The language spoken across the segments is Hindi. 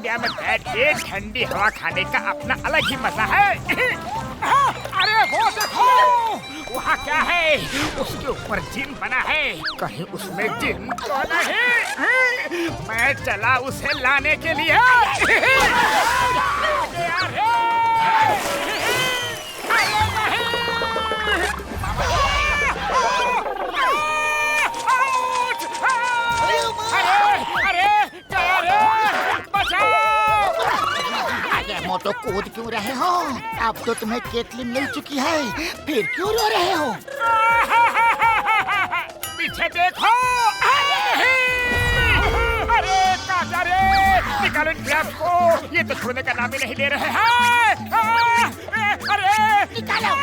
इंडिया में बैठ के ठंडी हवा खाने का अपना अलग ही मजा है। अरे वो देखो, वहाँ क्या है? उसके ऊपर जिन बना है, कहीं उसमें जिन तो नहीं? मैं चला उसे लाने के लिए। मोटो कूद क्यों रहे हो? अब तो तुम्हें केतली मिल चुकी है, फिर क्यों रो रहे हो? पीछे देखो। अरे काटा रे, निकालो इन ग्लव्स को, ये तो छूने का नाम ही नहीं ले रहे हैं। अरे निकालो।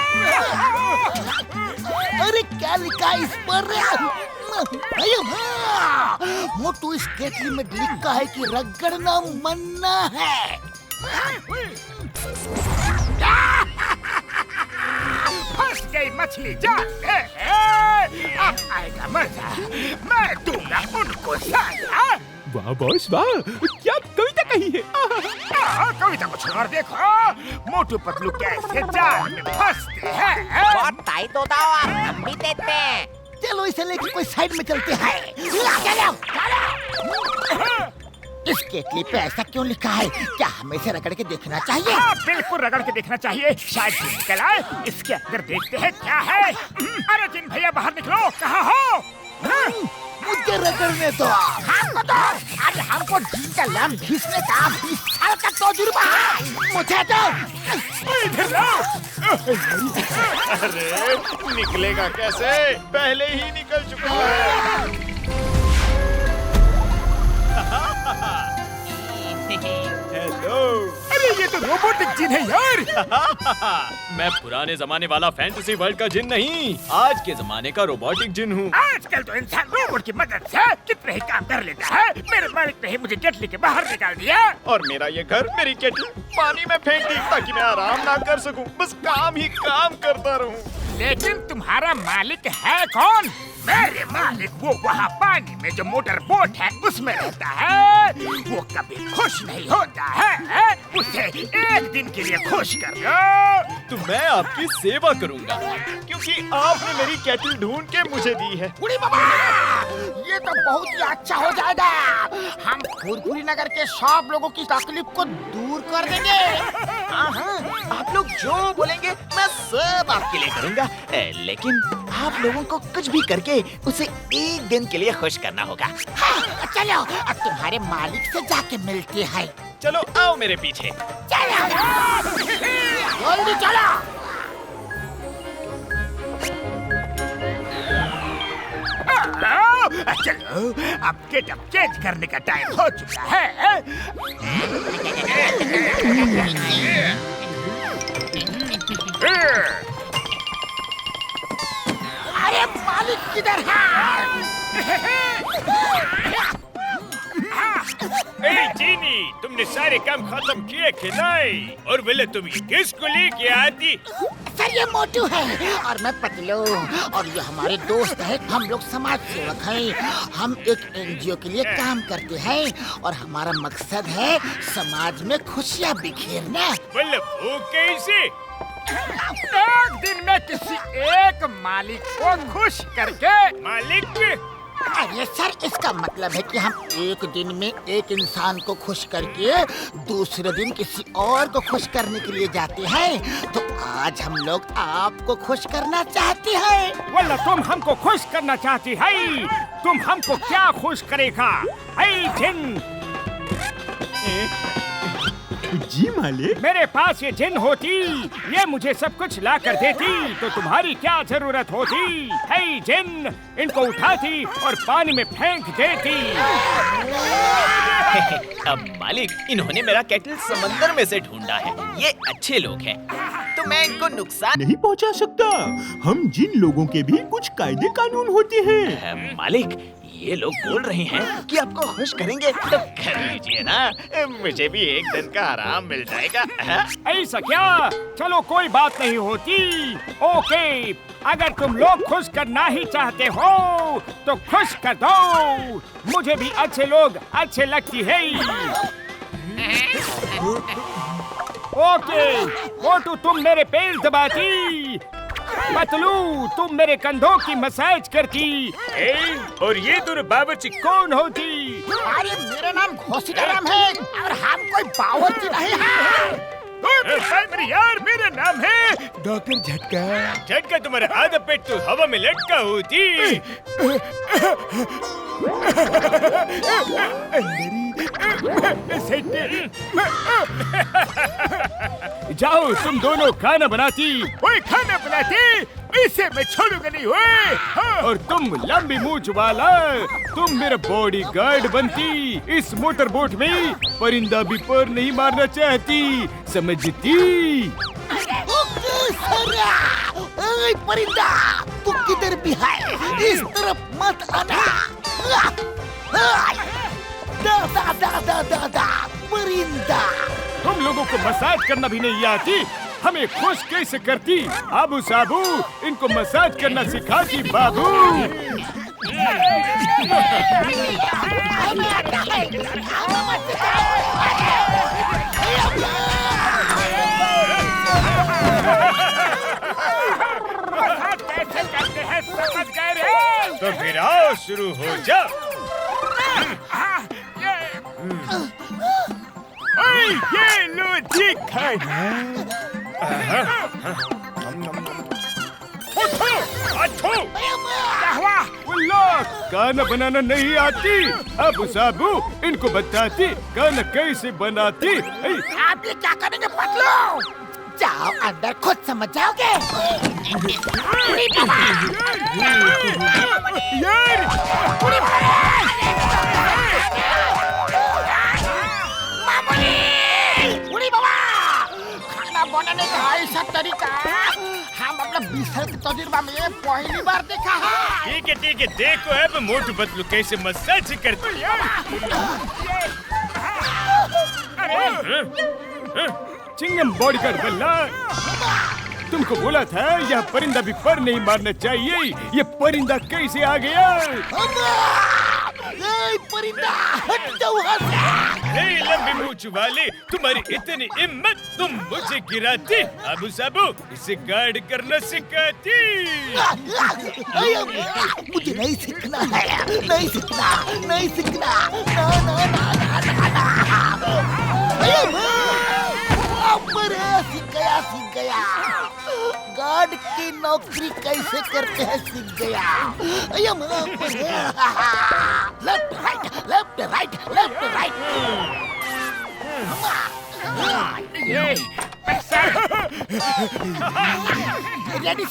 अरे क्या लिखा इस पर? मोटू, इस केतली में लिखा है कि रगड़ना मन्ना है। फंस गई मछली जाल में। अब आएगा मजा, मैं दूंगा उनको साजा। वाह बॉस वाह, क्या कविता कही है। कविता को छोड़ देखो, मोटू पतलू कैसे जाल में फंसते हैं। बहुत टाइट होता हो आप, हम भी देते हैं। चलो इसे लेकर कोई साइड में चलते हैं। इस केतली पे ऐसा क्यों लिखा है? क्या हमें इसे रगड़ के देखना चाहिए? हाँ, बिल्कुल रगड़ के देखना चाहिए, शायद निकल आए। इसके अंदर देखते हैं क्या है। अरे जिन भैया बाहर निकलो, कहाँ हो? मुझे रगड़ने दो। हमको तो, अरे हमको जिन का लम घिसने का 20 साल का तजुर्बा है। मुझे तो इधर लाओ। अरे निकलेगा कैसे? पहले ही निकल चुका है। हेलो। अरे ये तो रोबोटिक जिन है यार। मैं पुराने जमाने वाला फैंटेसी वर्ल्ड का जिन नहीं, आज के जमाने का रोबोटिक जिन हूँ। आजकल तो इंसान रोबोट की मदद से कितने ही काम कर लेता है। मेरे मालिक ने ही मुझे केतली के बाहर निकाल दिया। और मेरा ये घर, मेरी केटली पानी में फेंक दी ताकि मैं आराम ना कर सकूं, बस काम ही काम करता रहूं। लेकिन तुम्हारा मालिक है कौन? मेरे मालिक वो वहाँ पानी में जो मोटर बोट है उसमें रहता है। वो कभी खुश नहीं होता है। उसे एक दिन के लिए खुश कर दो। तो मैं आपकी सेवा करूँगा। क्योंकि आपने मेरी केटल ढूंढ के मुझे दी है। उड़ी बाबा, ये तो बहुत ही अच्छा हो जाएगा। हम फुरफुरी नगर के सब लोगों की तकलीफ को दूर कर देंगे। हाँ, आप लोग जो बोलेंगे मैं सब आपके लिए करूँगा। लेकिन आप लोगों को कुछ भी करके उसे एक दिन के लिए खुश करना होगा। हाँ, चलो अब तुम्हारे मालिक से जाके मिलते हैं। चलो आओ मेरे पीछे। चलो जल्दी चलो। चलो अब गेटअप चेंज करने का टाइम हो चुका है। अरे मालिक किधर है? जीनी, तुमने सारे काम खत्म किए कि नहीं? और बोले तुम ये किसको लेके आती? सर ये मोटू है और मैं पतलू, और ये हमारे दोस्त हैं। हम लोग समाज सेवक हैं। हम एक NGO के लिए काम करते हैं और हमारा मकसद है समाज में खुशियाँ बिखेरना। बोले वो कैसे? एक दिन में किसी एक मालिक को खुश करके। मालिक? अरे सर, इसका मतलब है कि हम एक दिन में एक इंसान को खुश करके दूसरे दिन किसी और को खुश करने के लिए जाते हैं। तो आज हम लोग आपको खुश करना चाहते हैं। बोला तुम हमको खुश करना चाहती है? तुम हमको क्या खुश करेगा? जिन, जी मालिक। मेरे पास ये जिन होती, ये मुझे सब कुछ ला कर देती, तो तुम्हारी क्या जरूरत होती? है जिन, इनको उठाती और पानी में फेंक देती। अब मालिक, इन्होंने मेरा केटल समंदर में से ढूंढा है। ये अच्छे लोग हैं, तो मैं इनको नुकसान नहीं पहुंचा सकता। हम जिन लोगों के भी कुछ कायदे कानून होते हैं। मालिक, ये लोग बोल रहे हैं कि आपको खुश करेंगे तो कर लीजिए ना। मुझे भी एक दिन का आराम मिल जाएगा। ऐसा क्या? चलो कोई बात नहीं होती। ओके, अगर तुम लोग खुश करना ही चाहते हो तो खुश कर दो। मुझे भी अच्छे लोग अच्छे लगती है। ओके, मोटू तुम मेरे पैर दबाती, पतलू तुम मेरे कंधों की मसाज करती, और ये दोनों बावर्ची कौन होती? अरे मेरा नाम घोसीराम है और हम कोई बावर्ची नहीं है। मेरे यार, मेरा नाम है डॉक्टर झटका। झटका तुम्हारा आधा पेट तो हवा में लटका होती। जाओ तुम दोनों खाना बनाती। ओए खाना बनाती, इसे मैं छोड़ूंगा नहीं। ओए हाँ। और तुम लंबी मूंछ वाला, तुम मेरा बॉडी गार्ड बनती। इस मोटर बोट में परिंदा भी पर नहीं मारना चाहती, समझती? ओए परिंदा, तू किधर भी है, इस तरफ मत आना। दा परिंदा, तुम लोगों को मसाज करना भी नहीं आती, हमें खुश कैसे करती? आबू साबू इनको मसाज करना सिखाती बाबू। मसाज कैसे करते हैं समझ गए रे? तो फिर आओ शुरू हो जाओ। ये लो जी खाना। खाना बनाना नहीं आती, अब साबू इनको बताती खाना कैसे बनाती। आप ये क्या करेंगे पतलू? जाओ अंदर खुद समझ जाओगे। यार खाना बनाने का ऐसा तरीका हम अपना 20 साल के तजुर्बा में पहली बार देखा है। ठीक है, देखो अब मोटू पतलू कैसे मसाज करती है। चिंगम बॉडीगार्ड बल्ला, तुमको बोला था यह परिंदा भी पर नहीं मारना चाहिए। ये परिंदा कैसे आ गया? परिंदा हट जाओ वहाँ से। लंबी मूंछ वाले, तुम्हारी इतनी हिम्मत, तुम मुझे गिराती, अबू साबू इसे गार्ड करना सिखाती। मुझे नहीं सीखना है, नहीं सीखना। सीख गया। गार्ड की नौकरी कैसे करते हैं सीख गया। Left right. रेडी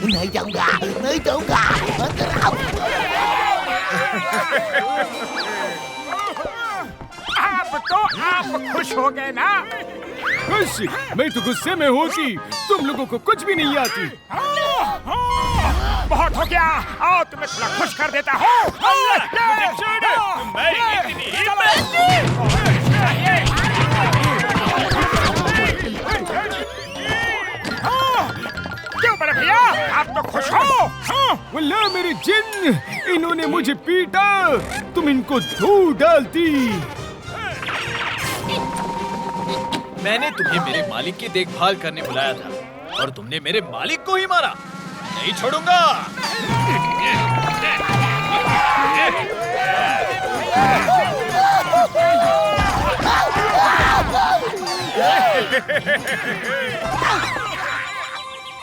नहीं जाऊंगा। अंदर आओ। अब तो आप खुश हो गए ना? खुश? मैं तो गुस्से में होती, तुम लोगों को कुछ भी नहीं आती। बहुत हो गया, आओ तुम्हें थोड़ा खुश कर देता हूँ। क्यों बड़े भैया, आप तो खुश हो? वल्लाह मेरे जिन, इन्होंने मुझे पीटा, तुम इनको धो डालती। मैंने तुम्हें मेरे मालिक की देखभाल करने बुलाया था और तुमने मेरे मालिक को ही मारा। नहीं छोड़ूंगा।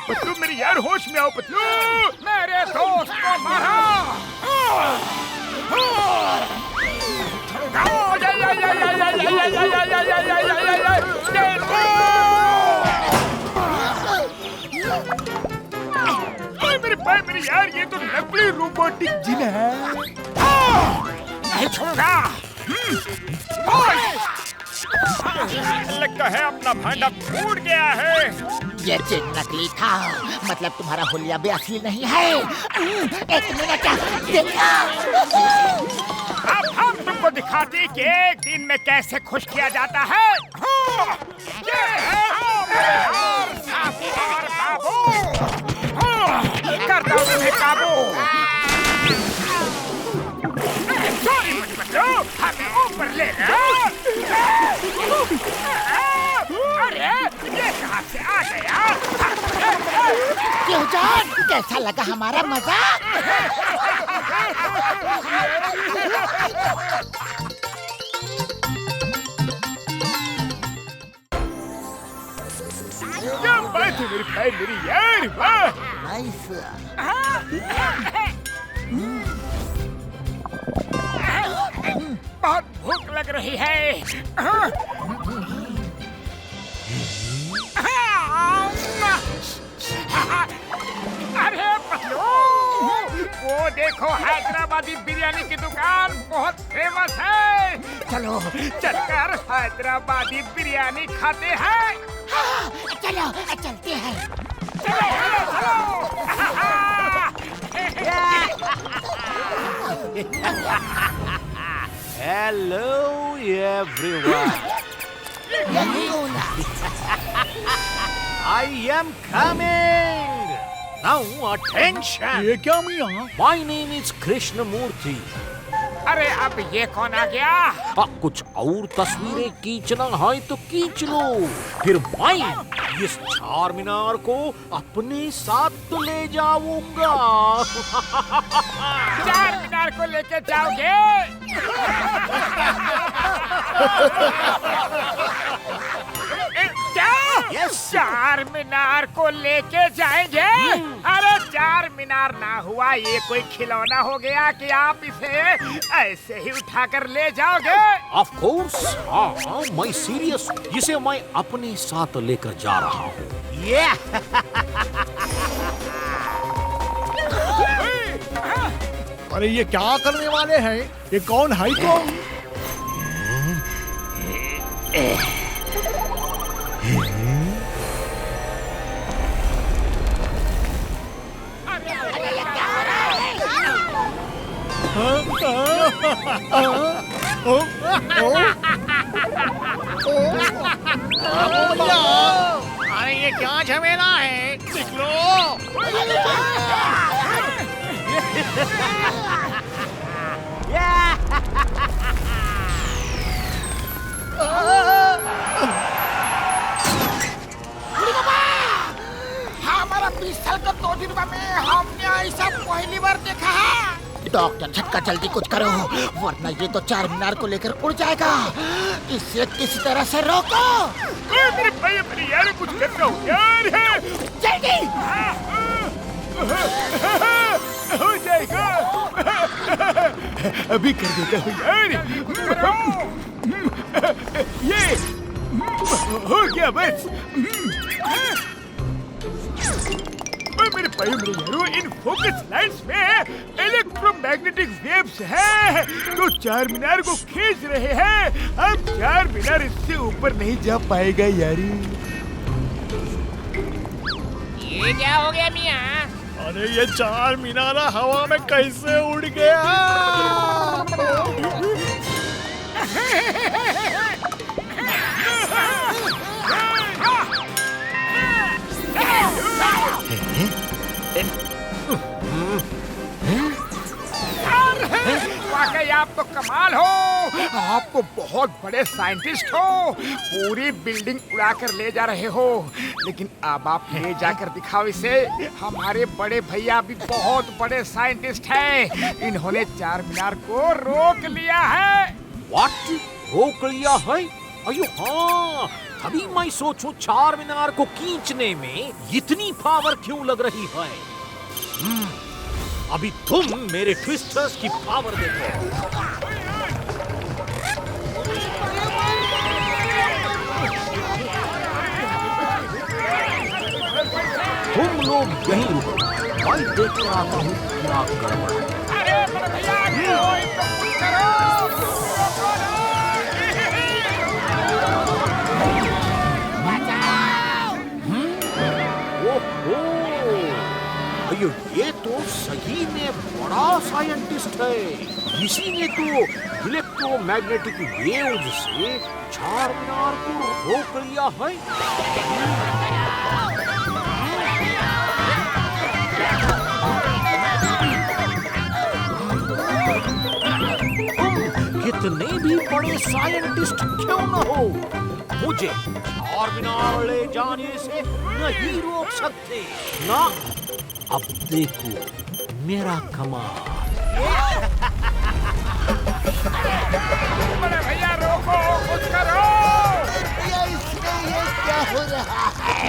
पतलू मेरी यार, होश में आओ पतलू। मेरे दोस्त को मारा। मेरे यार, ये तो नकली रोबोटिक जिन है। नहीं छोड़ूंगा। लगता है अपना भांडा फूट गया है। ये चिट नकली था, मतलब तुम्हारा हुलिया भी असली नहीं है। एक मिनट देखो। अब हम तुमको दिखाते हैं कि एक दिन में कैसे खुश किया जाता है। ये है बिहार साफियार बाबू। करता हूँ तुम्हें काबू। सॉरी मुझे बच्चों, हमें ऊपर ले लो। अरे ये कहाँ से आ गया? क्यों जान, कैसा लगा हमारा मजाक? क्या बात है मेरे भाई, मेरी यार, वाह! नाइस। बहुत भूख लग रही है। अरे पतलू, वो देखो हैदराबादी बिरयानी की दुकान बहुत फेमस है। चलो चलकर हैदराबादी बिरयानी खाते हैं। हाँ, चलो चलते हैं। चलो चलो Hello, everyone. यही होना। I am coming. Now, attention. ये क्या मियाँ? My name is Krishnamurthy. अरे अब ये कौन आ गया? कुछ और तस्वीरें खींचना है तो खींच लो। फिर मैं इस चार मीनार को अपने साथ ले जाऊंगा। चार मीनार को लेके जाओगे? क्या? Yes. चार मीनार को लेके जाएंगे? अरे चार मीनार ना हुआ, ये कोई खिलौना हो गया कि आप इसे ऐसे ही उठाकर ले जाओगे? Of course, हाँ, मैं सीरियस, इसे मैं अपने साथ लेकर जा रहा हूँ। अरे ये क्या करने वाले हैं? ये कौन है कौन? अरे ये क्या झमेला है? हमारा 20 साल का तजुर्बा में हमने ऐसा पहली बार देखा है। डॉक्टर झटका जल्दी कुछ करो, वरना ये तो चार मीनार को लेकर उड़ जाएगा। इसे किसी तरह से रोको। मेरे भाई मेरी यार, कुछ कर रहा हूँ यार। जल्दी। हो जाएगा, अभी कर देता हूँ यार। ये हो गया बस। मेरे भाई मेरे यारों, इन फोकस लाइट्स में इलेक्ट्रोमैग्नेटिक वेव्स हैं, तो चार मीनार को खींच रहे हैं। अब चार मीनार इससे ऊपर नहीं जा पाएगा यारी। ये क्या हो गया मियाँ? अरे ये चार मीनारा हवा में कैसे उड़ गया? वाकई आप तो कमाल हो, आप तो बहुत बड़े साइंटिस्ट हो, पूरी बिल्डिंग उड़ा कर ले जा रहे हो। लेकिन अब आप ले जाकर दिखाओ इसे। हमारे बड़े भैया भी बहुत बड़े साइंटिस्ट हैं, इन्होंने चार मीनार को रोक लिया है। What? रोक लिया है? अयो हाँ, तभी मैं सोचूं चार मीनार को खींचने में इतनी पावर क्यों लग रही है। अभी तुम मेरे ट्विस्टर्स की पावर देखो। तुम लोग यहीं रुको, मैं देखने आता हूँ क्या गड़बड़ है। अरे बड़े भैया, कोई तो कुछ करो। ये तो सही में बड़ा साइंटिस्ट है। इसी ने तो इलेक्ट्रोमैग्नेटिक वेव्स से चार मीनार को रोक लिया है। तुम कितने भी बड़े साइंटिस्ट क्यों न हो, मुझे चार मीनार ले जाने से नहीं रोक सकते ना। अब देखो मेरा कमाल। बड़े भैया रोको, कुछ करो। ये क्या हो रहा है?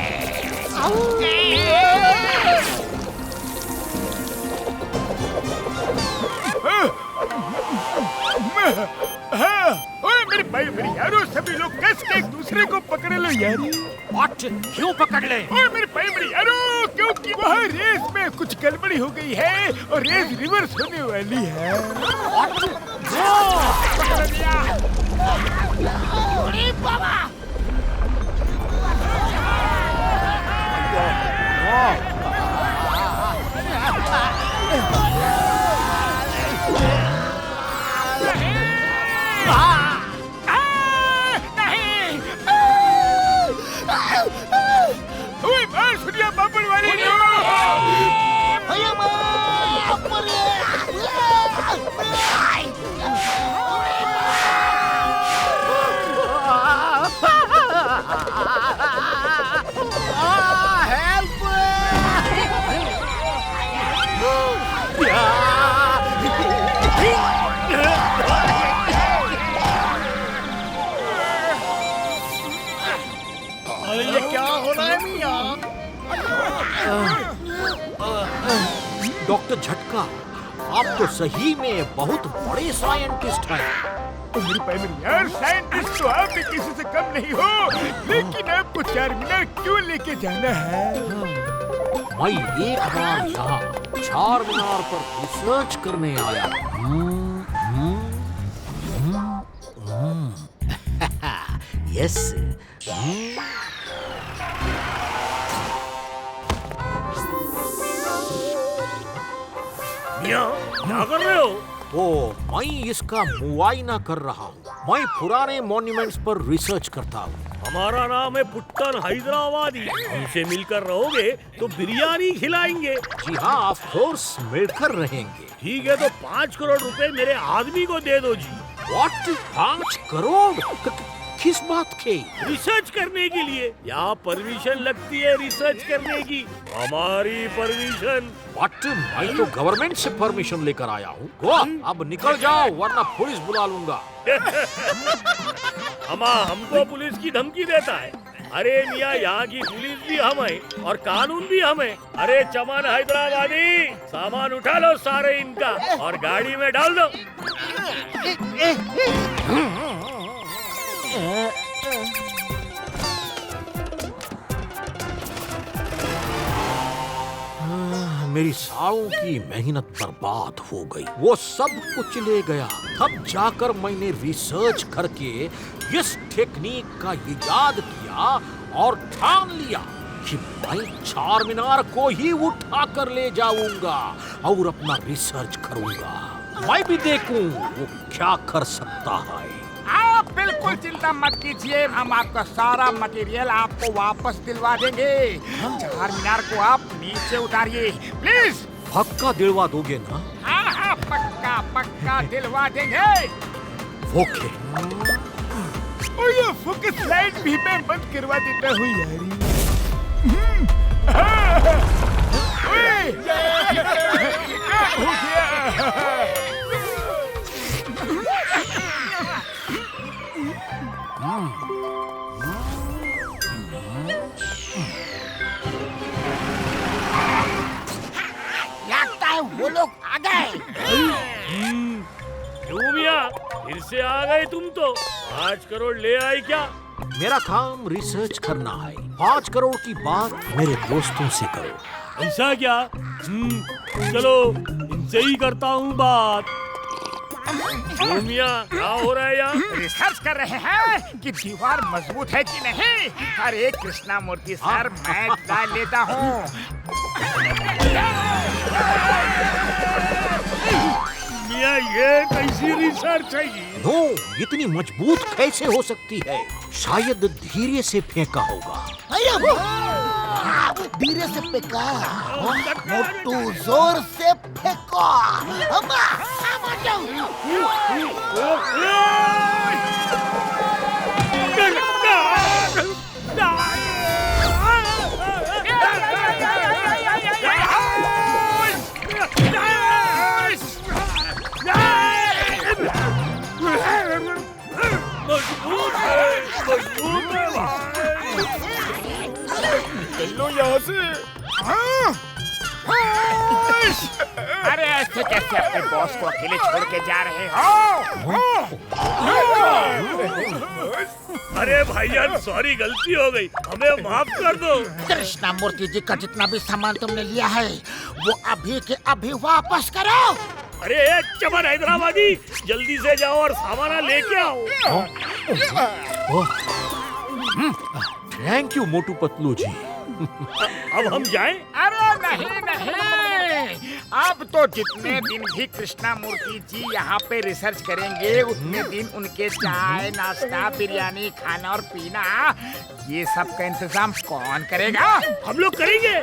ओए मेरे भाई मेरे यारों, सभी लोग कस के एक दूसरे को पकड़ लो यार। व्हाट? क्यों पकड़ ले? ओए मेरे भाई मेरे यारों, क्योंकि वह रेस में कुछ गड़बड़ी हो गई है और रेस रिवर्स होने वाली है। पकड़ लिया। अरे बाबा! ये क्या हो रहा है मियां? डॉक्टर झटका, आप तो सही में बहुत बड़े साइंटिस्ट हैं। तो मेरे भाई मेरे यार, साइंटिस्ट तो आप भी किसी से कम नहीं हो, लेकिन आपको चार मीनार क्यों लेके जाना है? मैं एक बार यहाँ चार मीनार पर रिसर्च करने आया। यस। मियां, क्या कर रहे हो? तो मैं इसका मुआयना कर रहा हूँ। मैं पुराने मॉन्यूमेंट्स पर रिसर्च करता हूँ। हमारा नाम है पुट्टन हैदराबादी। हमसे मिलकर रहोगे तो बिरयानी खिलाएंगे। जी हाँ, ऑफ कोर्स मिलकर रहेंगे। ठीक है, तो 5 करोड़ रुपए मेरे आदमी को दे दो जी। व्हाट? 5 करोड़? किस बात के? रिसर्च करने के लिए। यहाँ परमिशन लगती है रिसर्च करने की, हमारी परमिशन। व्हाट? मैं तो गवर्नमेंट से परमिशन लेकर आया हूँ। अब निकल जाओ वरना पुलिस बुला लूंगा। हमको पुलिस की धमकी देता है? अरे मियाँ, यहाँ की पुलिस भी हम है और कानून भी हम है। अरे चमन हैदराबादी, सामान उठा लो सारे इनका और गाड़ी में डाल दो। मेरी सालों की मेहनत बर्बाद हो गई। वो सब कुछ ले गया। तब जाकर मैंने रिसर्च करके इस टेक्निक का इजाद किया और ठान लिया कि मैं चार मीनार को ही उठा कर ले जाऊंगा और अपना रिसर्च करूंगा। मैं भी देखूं वो क्या कर सकता है। आप बिल्कुल चिंता मत कीजिए, हम आपका सारा मटेरियल आपको वापस दिलवा देंगे। चार मीनार को आप नीचे उतारिए प्लीज। पक्का दिलवा दोगे ना? हाँ हाँ, पक्का पक्का दिलवा देंगे। ओके। और ये फोकस लाइट भी मैं बंद करवा देता हूँ यारी। हो गया। लगता है वो लोग आ गए। क्यों मियाँ, फिर से आ गए तुम तो? 5 करोड़ ले आए क्या? मेरा काम रिसर्च करना है। 5 करोड़ की बात मेरे दोस्तों से करो। ऐसा क्या? चलो इनसे ही करता हूँ बात। मियाँ, क्या हो रहा है यहाँ? रिसर्च कर रहे हैं कि दीवार मजबूत है कि नहीं। अरे कृष्णा मूर्ति सर, मैं डाल लेता हूँ। मियाँ ये कैसी रिसर्च है ये? नो, इतनी मजबूत कैसे हो सकती है? शायद धीरे से फेंका होगा। धीरे से फेंका, मोटू जोर से फेंको। चलो यहाँ से। अरे ऐसे कैसे अपने बॉस को अकेले छोड़ के जा रहे हो? अरे भाईजान, सॉरी, गलती हो गई, हमें माफ कर दो। कृष्णा मूर्ति जी का जितना भी सामान तुमने लिया है वो अभी के अभी वापस करो। अरे चमन हैदराबादी, जल्दी से जाओ और सामान लेके आओ। थैंक यू मोटू पतलू जी। अब हम जाएं? अरे नहीं नहीं, अब तो जितने दिन भी कृष्णा मूर्ति जी यहाँ पे रिसर्च करेंगे उतने दिन उनके चाय नाश्ता बिरयानी खाना और पीना ये सब का इंतजाम कौन करेगा? हम लोग करेंगे,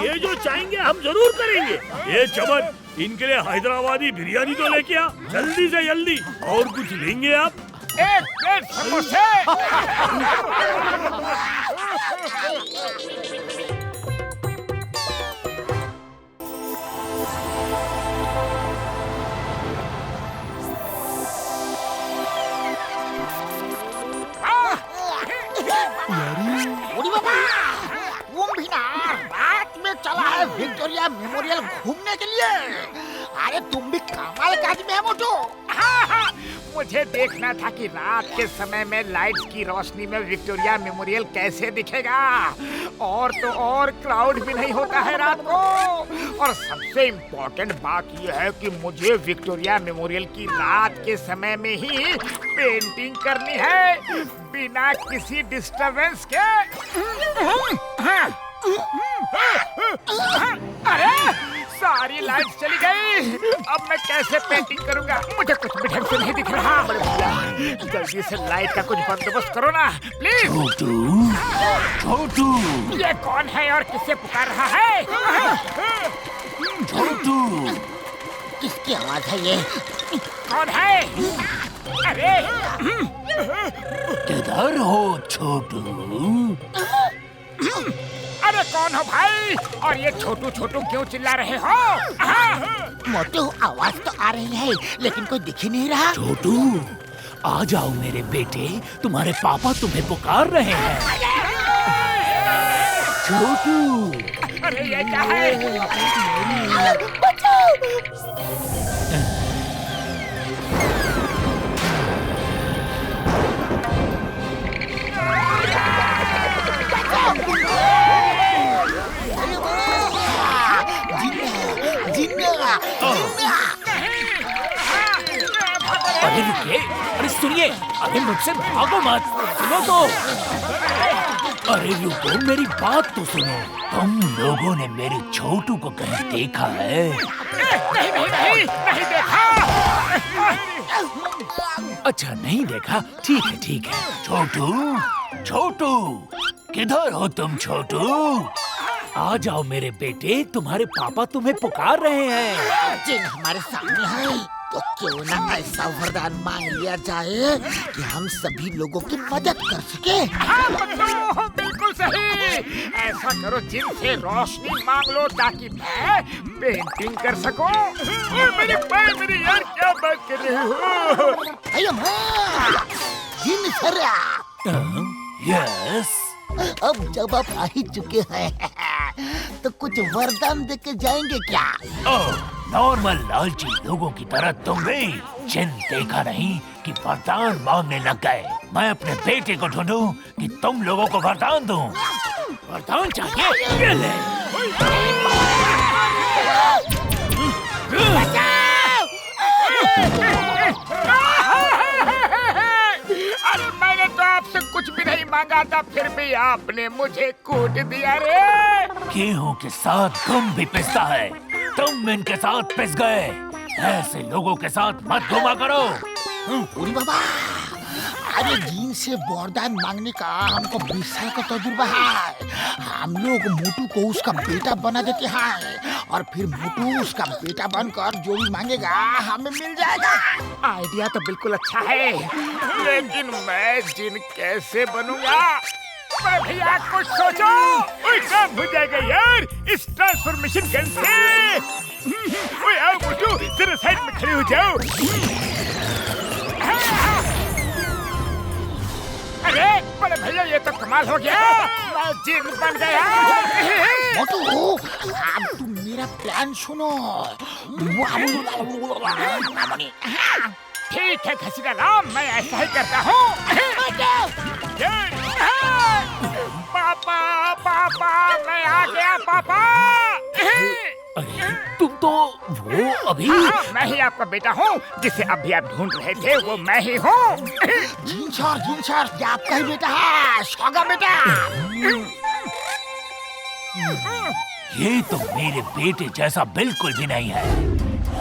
ये जो चाहेंगे हम जरूर करेंगे। ये चमन, इनके लिए हैदराबादी बिरयानी तो लेके आ, जल्दी से जल्दी। और कुछ लेंगे आप? एक प्लेट समोसे। तुम भी ना रात में चला है विक्टोरिया मेमोरियल घूमने के लिए? अरे तुम भी कमाल का आदमी है मोटू। हाँ, मुझे देखना था कि रात के समय में लाइट्स की रोशनी में विक्टोरिया मेमोरियल कैसे दिखेगा। और तो और क्राउड भी नहीं होता है रात को। और सबसे इम्पोर्टेंट बात यह है कि मुझे विक्टोरिया मेमोरियल की रात के समय में ही पेंटिंग करनी है बिना किसी डिस्टरबेंस के। अरे सारी लाइट चली गई, अब मैं कैसे पेंटिंग करूंगा? मुझे कुछ भी ढंग से नहीं दिख रहा। बड़े भैया, जल्दी से लाइट का कुछ बंदोबस्त करो ना प्लीज। छोटू, छोटू, ये कौन है और किससे पुकार रहा है? छोटू, किसकी आवाज है ये? कौन है? अरे किधर हो छोटू? अरे कौन हो भाई? और ये छोटू छोटू क्यों चिल्ला रहे हो? मोटू, आवाज तो आ रही है लेकिन कोई दिख ही नहीं रहा। छोटू, आ जाओ मेरे बेटे, तुम्हारे पापा तुम्हें पुकार रहे हैं। छोटू, अरे ये क्या है? अरे रुकिए, अरे सुनिए, अरे मुझसे भागो मत, सुनो तो। अरे रुको, मेरी बात तो सुनो। तुम लोगों ने मेरे छोटू को कहीं देखा है? नहीं देखा। अच्छा, नहीं देखा, ठीक है ठीक है। छोटू, छोटू, किधर हो तुम छोटू? आ जाओ मेरे बेटे, तुम्हारे पापा तुम्हें पुकार रहे हैं। जिन हमारे सामने है तो क्यों ना ऐसा वरदान मांग लिया जाए कि हम सभी लोगों की मदद कर सके। हाँ बच्चों, बिल्कुल सही। ऐसा करो, जिनसे रोशनी मांग लो ताकि मैं पेंटिंग कर सकूं। मेरी यार, क्या बात कर रहे हो? अयो माँ, जिन सरा। यस। अब जब आप आ ही चुके हैं तो कुछ वरदान दे के जाएंगे क्या? नॉर्मल लालची लोगों की तरह तुम भी जिन देखा नहीं कि वरदान मांगने लग गए। मैं अपने बेटे को ढूंढूं कि तुम लोगों को वरदान दूं। वरदान चाहिए? ये ले। अरे मैंने तो आपसे कुछ भी नहीं मांगा था, फिर भी आपने मुझे कूट दिया रे। गेहूं के साथ गम भी पिसता है, तुम इनके साथ पिस गए। ऐसे लोगों के साथ मत घुमा करो। उरी बाबा, अरे जीन से वरदान मांगने का हमको 20 साल का तजुर्बा है। हम लोग मोटू को उसका बेटा बना देते हैं और फिर मोटू उसका बेटा बनकर जो भी मांगेगा हमें मिल जाएगा। आइडिया तो बिल्कुल अच्छा है, लेकिन मैं जिन कैसे बनूंगा? मैं भैया कुछ सोचो। ओए काम हो जाएगा यार इस ट्रांसफॉर्मेशन गन से। ओए आओ मोटू, जरा साइड में खड़े हो जाओ। अरे बड़े भैया ये तो कमाल हो गया, मैं जिन बन गया। मोटू, अब तुम मेरा प्लान सुनो। ठीक है घसीटा राम, मैं ऐसा ही करता हूँ। पापा पापा मैं आ गया पापा। तुम तो वो अभी मैं ही आपका बेटा हूँ जिसे अभी आप ढूंढ रहे थे, वो मैं ही हूँ। जीन सर, ये आपका ही बेटा है, शोगा बेटा। ये तो मेरे बेटे जैसा बिल्कुल भी नहीं है।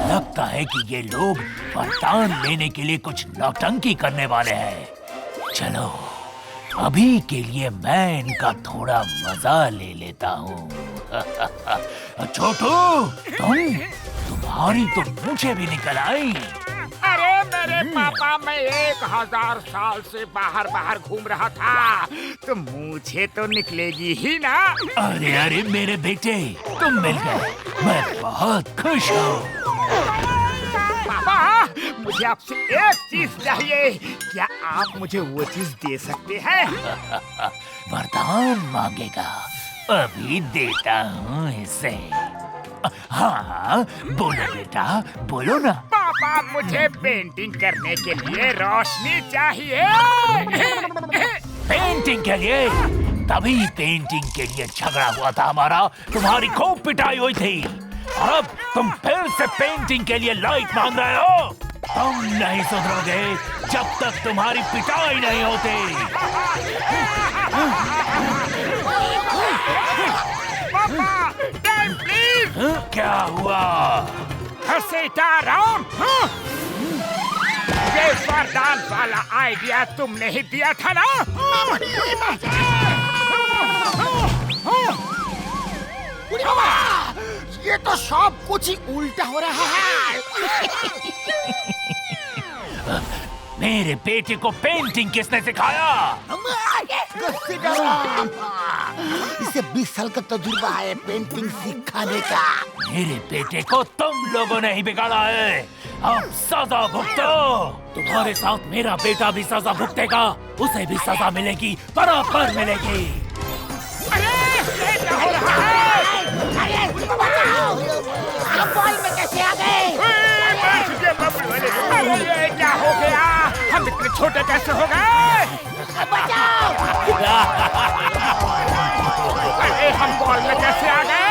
लगता है कि ये लोग वरदान लेने के लिए कुछ नौटंकी करने वाले हैं। चलो अभी के लिए मैं इनका थोड़ा मजा ले लेता हूँ। छोटू, तुम्हारी तो मूंछें भी निकल आई। अरे मेरे पापा, मैं 1000 साल से बाहर घूम रहा था, तो मुझे तो निकलेगी ही ना। अरे अरे मेरे बेटे, तुम मिल गए, मैं बहुत खुश हूँ। पापा, मुझे आपसे एक चीज चाहिए, क्या आप मुझे वो चीज दे सकते हैं? वरदान मांगेगा, अभी देता हूँ इसे। हाँ बोलो बेटा, बोलो ना। पापा, मुझे पेंटिंग करने के लिए रोशनी चाहिए। पेंटिंग के लिए? तभी पेंटिंग के लिए झगड़ा हुआ था हमारा, तुम्हारी खूब पिटाई हुई थी। अब तुम फिर से पेंटिंग के लिए लाइट मांग रहे हो? तुम नहीं सुधरोगे जब तक तुम्हारी पिटाई नहीं होती। पापा, टाइम प्लीज। क्या हुआ? घसीटा राम, ये वरदान वाला आइडिया तुमने ही दिया था ना? ये तो सब कुछ ही उल्टा हो रहा है। मेरे बेटे को पेंटिंग किसने सिखाया? इसे 20 साल का तजुर्बा है पेंटिंग सिखाने का। मेरे बेटे को तुम लोगों ने ही बिगाड़ा है, अब सजा भुगतो। तुम्हारे साथ मेरा बेटा भी सजा भुगतेगा, उसे भी सजा मिलेगी, बराबर मिलेगी। आप बॉल में कैसे आ गए? ये क्या हो गया? हम इतने छोटे कैसे हो गए? अरे हम बॉल में कैसे आ गए?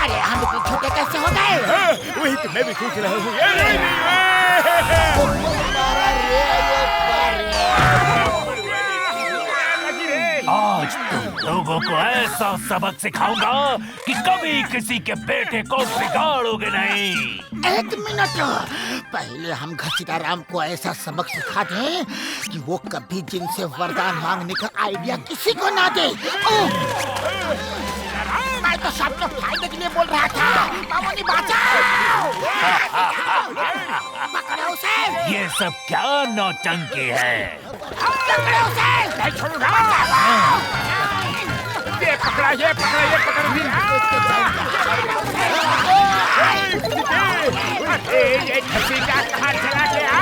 अरे हम इतने छोटे कैसे हो गए? वही तो मैं भी सोच रहा हूँ। आज तुम लोगों को ऐसा सबक सिखाऊंगा कि कभी किसी के बेटे को बिगाड़ोगे नहीं। एक मिनट, पहले हम घसीटा राम को ऐसा सबक सिखा दें कि वो कभी जिनसे वरदान मांगने का आइडिया किसी को ना दे। मैं तो सबके फायदे के लिए बोल रहा था। मामूनी बचाओ! पकड़ो उसे! ये सब क्या नौटंकी है? पकड़ो उसे! नहीं छोड़ूंगा। ये पकड़ा, ये पकड़ा, ये पकड़ लिया। ये घसीटा कहाँ चला गया?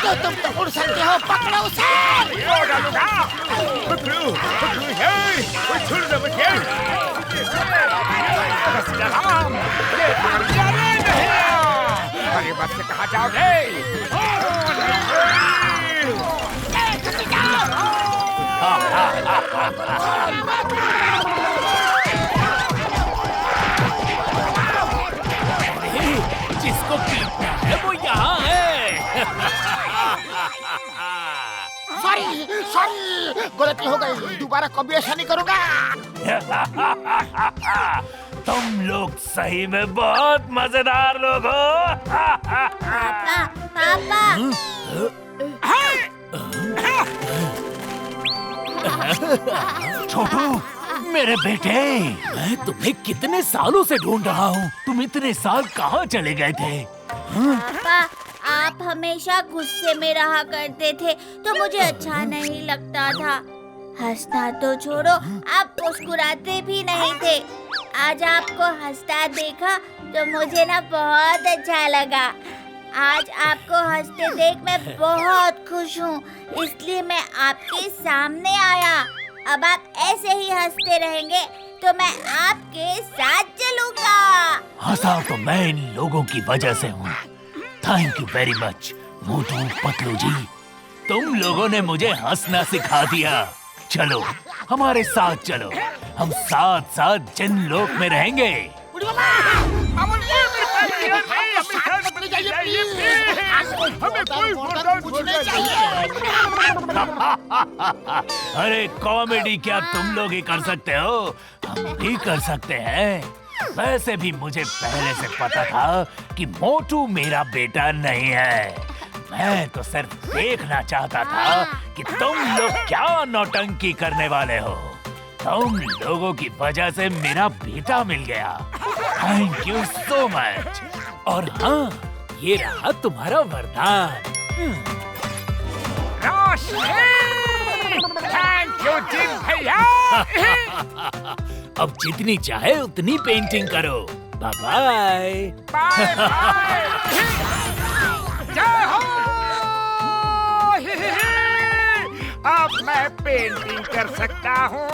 तो तुम तो उड़ सकते हो, पकड़ो उसे! वो डालूंगा। पकड़ो, पकड़ो यार, वो छोड़ दो मुझे। घसीटा राम, ये पकड़ लिया रे नहीं। अरे बस से कहाँ जाओगे? जिसको पीटना है वो यहाँ है। गलती हो गई, दोबारा कभी ऐसा नहीं करूँगा। तुम लोग सही में बहुत मजेदार लोग हो। पापा पापा छोटू, मेरे बेटे, मैं तुम्हें कितने सालों से ढूंढ रहा हूँ। तुम इतने साल कहाँ चले गए थे? पापा, आप हमेशा गुस्से में रहा करते थे तो मुझे अच्छा नहीं लगता था। हंसना तो छोड़ो, आप मुस्कुराते भी नहीं थे। आज आपको हंसता देखा तो मुझे ना बहुत अच्छा लगा। आज आपको हंसते देख मैं बहुत खुश हूँ, इसलिए मैं आपके सामने आया। अब आप ऐसे ही हंसते रहेंगे तो मैं आपके साथ चलूंगा। हंसा तो मैं इन लोगों की वजह से हूँ। Thank you very much Motu Patlu जी, तुम लोगों ने मुझे हंसना सिखा दिया। चलो हमारे साथ चलो, हम साथ साथ जिन लोक में रहेंगे। अरे कॉमेडी क्या तुम लोग ही कर सकते हो, हम भी कर सकते हैं। वैसे भी मुझे पहले से पता था कि मोटू मेरा बेटा नहीं है। मैं तो सिर्फ देखना चाहता था कि तुम लोग क्या नौटंकी करने वाले हो। तुम लोगों की वजह से मेरा बेटा मिल गया। Thank you so much. और हाँ, ये रहा तुम्हारा वरदान। थैंक यू जिन भैया। अब जितनी चाहे उतनी पेंटिंग करो। Bye bye. Bye bye. जय हो। अब मैं पेंटिंग कर सकता हूँ।